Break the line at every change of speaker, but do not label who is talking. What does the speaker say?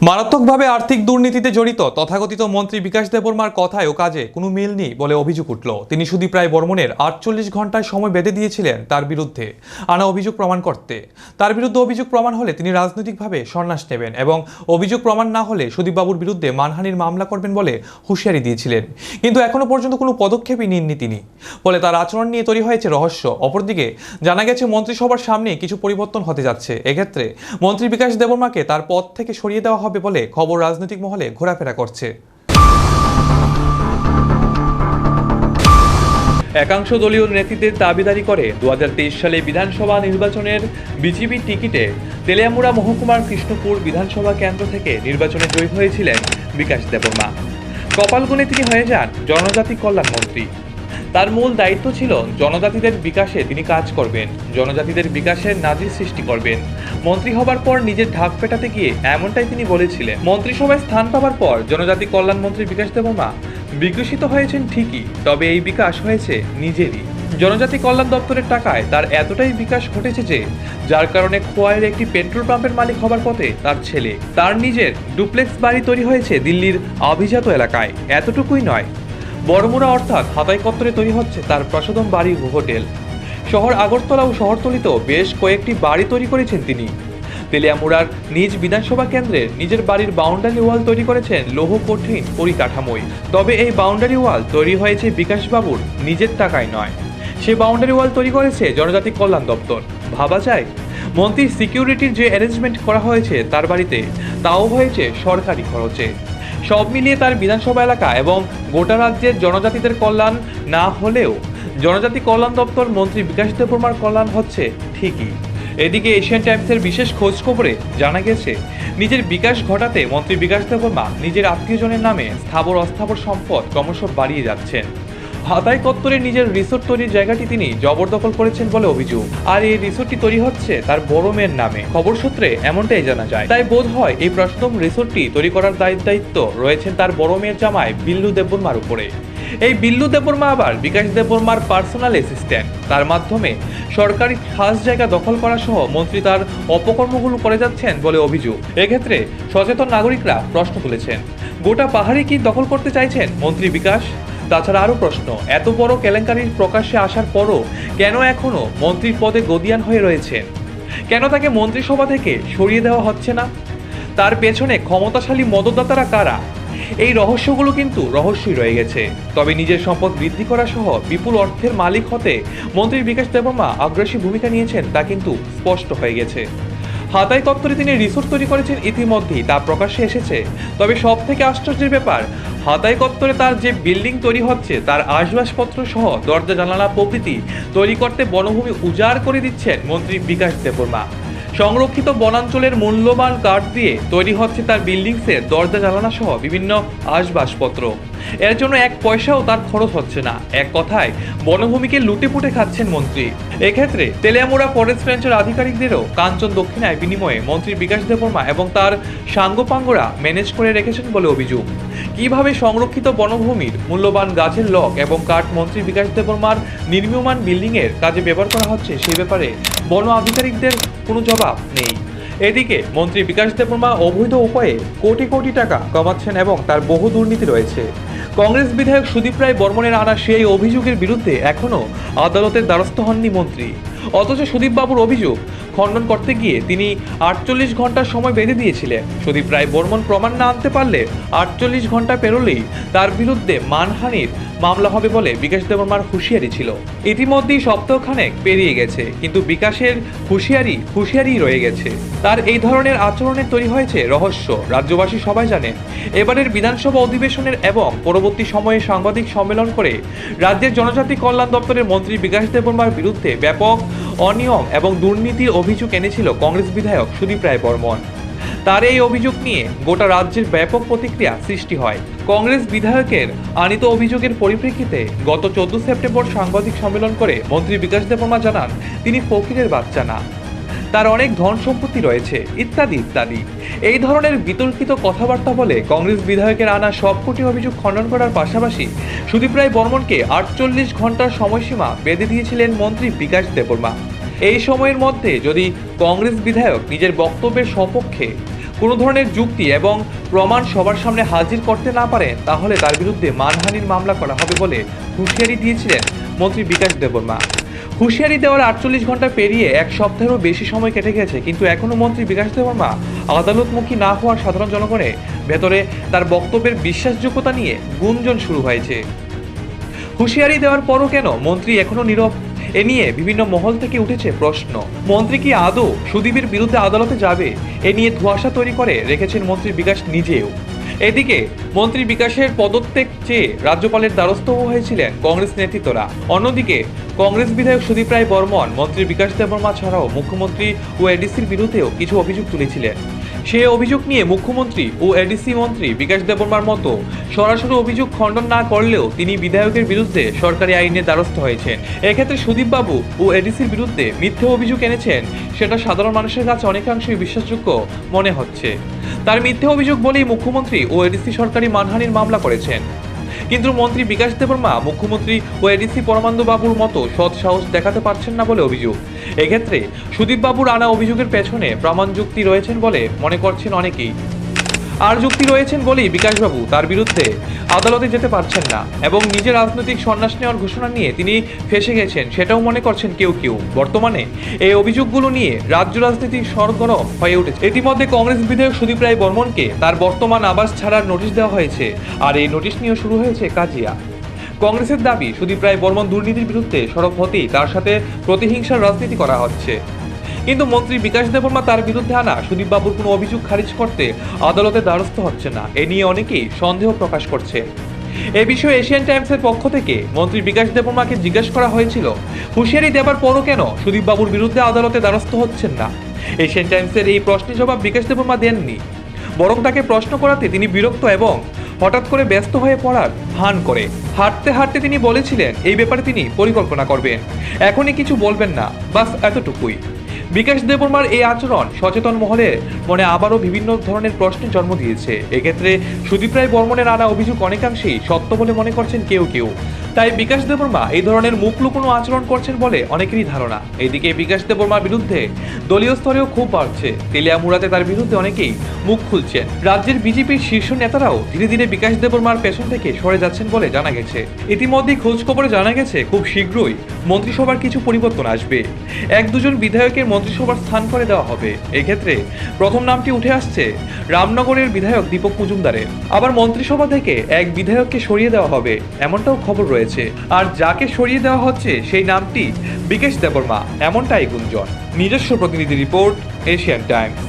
মারাত্মকভাবে আর্থিক দুর্নীতিতে জড়িত তথাকথিত মন্ত্রী বিকাশ দেববর্মার কথায় ও কাজে কোনো মিল নেই বলে অভিযোগ উঠল। তিনি সুদীপ রায় বর্মনের ৪৮ ঘন্টায় সময় বেঁধে দিয়েছিলেন তার বিরুদ্ধে আনা অভিযোগ প্রমাণ করতে। তার বিরুদ্ধে অভিযোগ প্রমাণ হলে তিনি রাজনৈতিকভাবে সন্ন্যাস নেবেন এবং অভিযোগ প্রমাণ না হলে সুদীপবাবুর বিরুদ্ধে মানহানির মামলা করবেন বলে হুঁশিয়ারি দিয়েছিলেন। কিন্তু এখনো পর্যন্ত কোনো পদক্ষেপই নেননি তিনি। ফলে তার আচরণ নিয়ে তৈরি হয়েছে রহস্য। অপরদিকে জানা গেছে মন্ত্রিসভার সামনে কিছু পরিবর্তন হতে যাচ্ছে। এক্ষেত্রে মন্ত্রী বিকাশ দেববর্মাকে তার পদ থেকে সরিয়ে দেওয়া হবে বলে খবর রাজনৈতিক মহলে ঘোরাফেরা করছে। একাংশ দলীয় নেতৃত্বের দাবিদারি করে ২০২৩ সালে বিধানসভা নির্বাচনের বিজেপি টিকিটে তেলিয়ামুড়া মহকুমার কৃষ্ণপুর বিধানসভা কেন্দ্র থেকে নির্বাচনে জয়ী হয়েছিলেন বিকাশ দেববর্মা। কপাল গুণে তিনি হয়ে যান জনজাতি কল্যাণ মন্ত্রী। তার মূল দায়িত্ব ছিল জনজাতিদের বিকাশে তিনি কাজ করবেন, জনজাতিদের বিকাশের নাজির সৃষ্টি করবেন। মন্ত্রী হবার পর নিজের ঢাক পেটাতে গিয়ে এমনটাই তিনি বলেছিলেন। মন্ত্রিসভায় স্থান পাওয়ার পর জনজাতি কল্যাণ মন্ত্রী বিকাশ দেববর্মা বিকশিত হয়েছেন ঠিকই, তবে এই বিকাশ হয়েছে নিজেরই। জনজাতি কল্যাণ দপ্তরের টাকায় তার এতটাই বিকাশ ঘটেছে যে যার কারণে খোয়াইয়ের একটি পেট্রোল পাম্পের মালিক হবার পথে তার ছেলে। তার নিজের ডুপ্লেক্স বাড়ি তৈরি হয়েছে দিল্লির অভিজাত এলাকায়। এতটুকুই নয়, বড়মুড়া অর্থাৎ হাতাই কত্তরে তৈরি হচ্ছে তার প্রসাধন বাড়ি ও হোটেল। শহর আগরতলা ও শহরতলিতেও বেশ কয়েকটি বাড়ি তৈরি করেছেন তিনি। তেলিয়ামুড়ার নিজ বিধানসভা কেন্দ্রের নিজের বাড়ির বাউন্ডারি ওয়াল তৈরি করেছেন লৌহ কঠিন পরিকাঠামোয়। তবে এই বাউন্ডারি ওয়াল তৈরি হয়েছে বিকাশবাবুর নিজের টাকায় নয়, সে বাউন্ডারি ওয়াল তৈরি করেছে জনজাতি কল্যাণ দপ্তর। ভাবা যায়, মন্ত্রীর সিকিউরিটির যে অ্যারেঞ্জমেন্ট করা হয়েছে তার বাড়িতে, তাও হয়েছে সরকারি খরচে। সব মিলিয়ে তার বিধানসভা এলাকা এবং গোটা রাজ্যের জনজাতিদের কল্যাণ না হলেও জনজাতি কল্যাণ দপ্তর মন্ত্রী বিকাশ দেববর্মার কল্যাণ হচ্ছে ঠিকই। এদিকে এশিয়ান টাইমসের বিশেষ খোঁজ খবরে জানা গেছে, নিজের বিকাশ ঘটাতে মন্ত্রী বিকাশ দেববর্মা নিজের আত্মীয়জনের নামে স্থাবর অস্থাবর সম্পদ ক্রমশ বাড়িয়ে যাচ্ছেন। হাতাই কত্তরে নিজের রিসোর্ট তৈরির জায়গাটি তিনি জবরদখল করেছেন বলে অভিযোগ। আর এই রিসোর্টটি তৈরি হচ্ছে তার বড় মেয়ের নামে। খবর সূত্রে এমনটাই জানা যায়। তাই বোধ হয় এই প্রথম রিসোর্টটি তৈরি করার দায়িত্ব রয়েছেন তার বড় মেয়ের জামাই বিল্লু দেববর্মার উপরে। এই বিল্লু দেববর্মা আবার বিকাশ দেববর্মার পার্সোনাল অ্যাসিস্ট্যান্ট। তার মাধ্যমে সরকারি খাস জায়গা দখল করা সহ মন্ত্রী তার অপকর্মগুলো করে যাচ্ছেন বলে অভিযোগ। এক্ষেত্রে সচেতন নাগরিকরা প্রশ্ন তুলেছেন, গোটা পাহাড়ি কি দখল করতে চাইছেন মন্ত্রী বিকাশ? তাছাড়া আরও প্রশ্ন, এত বড় কেলেঙ্কারির প্রকাশ্যে আসার পরও কেন এখনো মন্ত্রীর পদে গদিয়ান হয়ে রয়েছেন? কেন তাকে মন্ত্রিসভা থেকে সরিয়ে দেওয়া হচ্ছে না? তার পেছনে ক্ষমতাশালী মদতদাতারা কারা? এই রহস্যগুলো কিন্তু রহস্যই রয়ে গেছে। তবে নিজের সম্পদ বৃদ্ধি করা সহ বিপুল অর্থের মালিক হতে মন্ত্রী বিকাশ দেববর্মা আগ্রাসী ভূমিকা নিয়েছেন তা কিন্তু স্পষ্ট হয়ে গেছে। হাতাই কত্তরে তিনি রিসোর্ট তৈরি করেছেন ইতিমধ্যেই, তা প্রকাশ্যে এসেছে। তবে সব থেকে আশ্চর্যের ব্যাপার, হাতাই কত্তরে তার যে বিল্ডিং তৈরি হচ্ছে তার আসবাবপত্র সহ দরজা জানালা প্রভৃতি তৈরি করতে বনভূমি উজাড় করে দিচ্ছেন মন্ত্রী বিকাশ দেববর্মা। সংরক্ষিত বনাঞ্চলের মূল্যবান কাঠ দিয়ে তৈরি হচ্ছে তার বিল্ডিংসের দরজা জানালা সহ বিভিন্ন আসবাবপত্র। এর জন্য এক পয়সাও তার খরচ হচ্ছে না। এক কথায় বনভূমিকে লুটেপুটে খাচ্ছেন মন্ত্রী। এক্ষেত্রে তেলিয়ামুড়া ফরেস্ট রেঞ্জের আধিকারিকদেরও কাঞ্চন দক্ষিণায় বিনিময়ে মন্ত্রী বিকাশ দেববর্মা এবং তার সাঙ্গপাঙ্গরা ম্যানেজ করে রেখেছেন বলে অভিযোগ। কিভাবে সংরক্ষিত বনভূমির মূল্যবান গাছের লক এবং কাঠ মন্ত্রী বিকাশ দেববর্মার নির্মীয়মান বিল্ডিংয়ের কাজে ব্যবহার করা হচ্ছে সেই ব্যাপারে বন আধিকারিকদের কোনো জবাব নেই। এদিকে মন্ত্রী বিকাশ দেববর্মা অবৈধ উপায়ে কোটি কোটি টাকা কামাচ্ছেন এবং তার বহু দুর্নীতি রয়েছে। কংগ্রেস বিধায়ক সুদীপ রায় বর্মনের আনা সেই অভিযোগের বিরুদ্ধে এখনও আদালতের দ্বারস্থ হননি মন্ত্রী। অথচ সুদীপ বাবুর অভিযোগ খণ্ডন করতে গিয়ে তিনি ৪৮ ঘন্টার সময় বেঁধে দিয়েছিলেন। সুদীপ রায় বর্মন প্রমাণ না আনতে পারলে ৪৮ ঘন্টা পেরোলেই তার বিরুদ্ধে মানহানির মামলা হবে বলে বিকাশ দেববর্মার হুঁশিয়ারি ছিল। ইতিমধ্যেই সপ্তাহখানেক পেরিয়ে গেছে, কিন্তু বিকাশের হুঁশিয়ারি রয়ে গেছে। তার এই ধরনের আচরণের তৈরি হয়েছে রহস্য। রাজ্যবাসী সবাই জানেন, এবারের বিধানসভা অধিবেশনের এবং পরবর্তী সময়ে সাংবাদিক সম্মেলন করে রাজ্যের জনজাতি কল্যাণ দপ্তরের মন্ত্রী বিকাশ দেববর্মার বিরুদ্ধে ব্যাপক অনিয়ম এবং দুর্নীতির অভিযোগ এনেছিল কংগ্রেস বিধায়ক সুদীপ রায় বর্মন। তার এই অভিযোগ নিয়ে গোটা রাজ্যের ব্যাপক প্রতিক্রিয়া সৃষ্টি হয়। কংগ্রেস বিধায়কের আনিত অভিযোগের পরিপ্রেক্ষিতে গত 14 সেপ্টেম্বর সাংবাদিক সম্মেলন করে মন্ত্রী বিকাশ দেববর্মা জানান, তিনি ফকিরের বাচ্চা না, তার অনেক ধন সম্পত্তি রয়েছে, ইত্যাদি ইত্যাদি। এই ধরনের বিতর্কিত কথাবার্তা বলে কংগ্রেস বিধায়কের আনা সবকটি অভিযোগ খণ্ডন করার পাশাপাশি সুদীপ রায় বর্মনকে ৪৮ ঘন্টার সময়সীমা বেঁধে দিয়েছিলেন মন্ত্রী বিকাশ দেববর্মা। এই সময়ের মধ্যে যদি কংগ্রেস বিধায়ক নিজের বক্তব্যের সপক্ষে কোনো ধরনের যুক্তি এবং প্রমাণ সবার সামনে হাজির করতে না পারেন তাহলে তার বিরুদ্ধে মানহানির মামলা করা হবে বলে হুঁশিয়ারি দিয়েছিলেন মন্ত্রী বিকাশ দেববর্মা। হুঁশিয়ারি দেওয়ার 48 ঘন্টা পেরিয়ে এক সপ্তাহেরও বেশি সময় কেটে গেছে, কিন্তু এখনও মন্ত্রী বিকাশ দেববর্মা আদালতমুখী না হওয়ার সাধারণ জনগণের ভেতরে তার বক্তব্যের বিশ্বাসযোগ্যতা নিয়ে গুঞ্জন শুরু হয়েছে। হুঁশিয়ারি দেওয়ার পরও কেন মন্ত্রী এখনো নীরব? এ নিয়ে বিভিন্ন মহল থেকে উঠেছে প্রশ্ন। মন্ত্রী কি আদৌ সুদীপের বিরুদ্ধে আদালতে যাবে? এ নিয়ে ধোঁয়াশা তৈরি করে রেখেছেন মন্ত্রী বিকাশ নিজেও। এদিকে মন্ত্রী বিকাশের পদত্যাগ চেয়ে রাজ্যপালের দ্বারস্থ হয়েছিলেন কংগ্রেস নেতৃত্বরা। অন্যদিকে কংগ্রেস বিধায়ক সুদীপ রায় বর্মন মন্ত্রী বিকাশ দেববর্মা ছাড়াও মুখ্যমন্ত্রী ও এডিসির বিরুদ্ধেও কিছু অভিযোগ তুলেছিলেন। সেই অভিযোগ নিয়ে মুখ্যমন্ত্রী ও এডিসি মন্ত্রী বিকাশ দেববর্মার মতো সরাসরি অভিযোগ খণ্ডন না করলেও তিনি বিধায়কের বিরুদ্ধে সরকারি আইনের দ্বারস্থ হয়েছেন। এক্ষেত্রে সুদীপবাবু ও এডিসির বিরুদ্ধে মিথ্যে অভিযোগ এনেছেন, সেটা সাধারণ মানুষের কাছে অনেকাংশই বিশ্বাসযোগ্য মনে হচ্ছে। তার মিথ্যে অভিযোগ বলেই মুখ্যমন্ত্রী ও এডিসি সরকারি মানহানির মামলা করেছেন। কিন্তু মন্ত্রী বিকাশ দেববর্মা মুখ্যমন্ত্রী ও এডিসি পরমানন্দ বাবুর মতো সৎ সাহস দেখাতে পারছেন না বলে অভিযোগ। এক্ষেত্রে সুদীপ বাবুর আনা অভিযোগের পেছনে প্রমাণ যুক্তি রয়েছেন বলে মনে করছেন অনেকেই। আর যুক্তি রয়েছেন বলেই বিকাশবাবু তার বিরুদ্ধে আদালতে যেতে পারছেন না এবং নিজের রাজনৈতিক সন্ন্যাস নেওয়ার ঘোষণা নিয়ে তিনি ফেঁসে গেছেন, সেটাও মনে করছেন কেউ কেউ। বর্তমানে এই অভিযোগগুলো নিয়ে রাজ্য রাজনীতি সরগরম হয়ে উঠেছে। ইতিমধ্যে কংগ্রেস বিধায়ক সুদীপ রায় বর্মনকে তার বর্তমান আবাস ছাড়ার নোটিশ দেওয়া হয়েছে, আর এই নোটিশ নিয়েও শুরু হয়েছে কাজিয়া। কংগ্রেসের দাবি, সুদীপ রায় বর্মন দুর্নীতির বিরুদ্ধে সরব হতেই তার সাথে প্রতিহিংসার রাজনীতি করা হচ্ছে। কিন্তু মন্ত্রী বিকাশ দেববর্মা তার বিরুদ্ধে আনা সুদীপ বাবুর কোনো অভিযোগ খারিজ করতে আদালতে দ্বারস্থ হচ্ছে না। এ নিয়ে অনেকেই সন্দেহ প্রকাশ করছে। এ বিষয়ে এশিয়ান টাইমসের পক্ষ থেকে মন্ত্রী বিকাশ দেববর্মাকে জিজ্ঞাসা করা হয়েছিল, হুঁশিয়ারি দেবার পরও কেন সুদীপ বাবুর বিরুদ্ধে আদালতে দ্বারস্থ হচ্ছেন না? এশিয়ান টাইমসের এই প্রশ্নের জবাব বিকাশ দেববর্মা দেননি, বরং তাকে প্রশ্ন করাতে তিনি বিরক্ত এবং হঠাৎ করে ব্যস্ত হয়ে পড়ার ভান করে হাঁটতে হাঁটতে তিনি বলেছিলেন এই ব্যাপারে তিনি পরিকল্পনা করবেন, এখনই কিছু বলবেন না, বাস এতটুকুই। বিকাশ দেববর্মার এই আচরণ সচেতন মহলের মনে আবারও বিভিন্ন ধরনের প্রশ্নের জন্ম দিয়েছে। এক্ষেত্রে সুদীপ রায় বর্মনের আনা অভিযোগ অনেকাংশেই সত্য বলে মনে করছেন কেউ কেউ। তাই বিকাশ দেববর্মা এই ধরনের মুখ লুকোনো আচরণ করছেন বলে অনেকেরই ধারণা। এদিকে বিকাশ দেববর্মার বিরুদ্ধে দলীয় স্তরেও ক্ষোভ বাড়ছে। তেলিয়ামুড়াতে তার বিরুদ্ধে অনেকেই মুখ খুলছেন। রাজ্যের বিজেপির শীর্ষ নেতারাও ধীরে ধীরে বিকাশ দেববর্মার পেছন থেকে সরে যাচ্ছেন বলে জানা গেছে। ইতিমধ্যে খোঁজ খবরে জানা গেছে খুব শীঘ্রই মন্ত্রিসভার কিছু পরিবর্তন আসবে। 1-2 বিধায়কের মন্ত্রিসভার স্থান করে দেওয়া হবে। এক্ষেত্রে প্রথম নামটি উঠে আসছে রামনগরের বিধায়ক দীপক মজুমদারের। আবার মন্ত্রিসভা থেকে এক বিধায়ককে সরিয়ে দেওয়া হবে এমনটাও খবর রয়েছে। আর যাকে সরিয়ে দেওয়া হচ্ছে সেই নামটি বিকাশ দেববর্মা, এমনটাই গুঞ্জন। নিজস্ব প্রতিনিধি রিপোর্ট, এশিয়ান টাইমস।